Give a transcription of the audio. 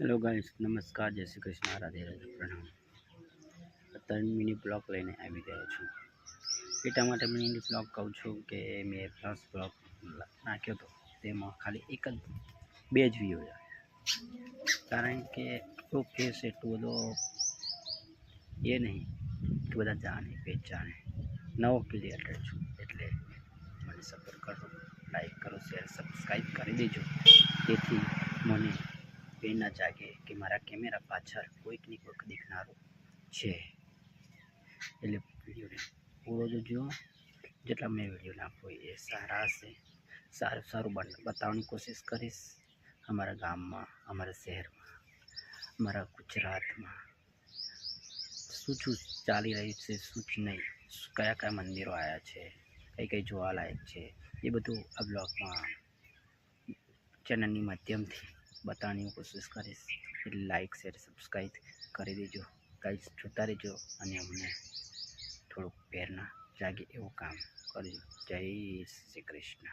Hello guys, नमस्कार, जय श्री कृष्ण, राधे राधे, प्रणाम। અત્યારે મિની બ્લોગ લઈને આવી ગયો છું. એટલા માટે મિની બ્લોગ કહું છું કે મેં પ્લસ બ્લોગ નાખ્યો હતો, તેમાં ખાલી એક જ બે જ વ્યૂ આવ્યા. કારણ કે એટલો ફેસ એટલું બધો એ નહીં, એટલું બધા જાણે પહેચાને નવો ક્રિએટર છું, એટલે મને સપોર્ટ કરો, લાઈક કરો, શેર, સબસ્ક્રાઈબ કરી દેજો, જેથી મને પ્રેરણા જાગે કે મારા કેમેરા પાછળ કોઈક ને કોઈક દેખનારું છે. એટલે વિડીયોને પૂરો જોજો. જેટલા મેં વિડીયો નાખો એ સારા હશે, સારું બતાવવાની કોશિશ કરીશ. અમારા ગામમાં, અમારા શહેરમાં, અમારા ગુજરાતમાં શું શું ચાલી રહ્યું છે, શું નહીં, કયા કયા મંદિરો આવ્યા છે, કઈ કઈ જોવાલાયક છે, એ બધું આ બ્લોગમાં ચેનલની માધ્યમથી બતાવવાની કોશિશ કરીશ. એટલે લાઈક, શેર, સબસ્ક્રાઈબ કરી દેજો ગાઈસ, જોતા રહેજો અને અમને થોડુંક પ્રેરણા જાગે એવું કામ કરજો. જય શ્રી કૃષ્ણ.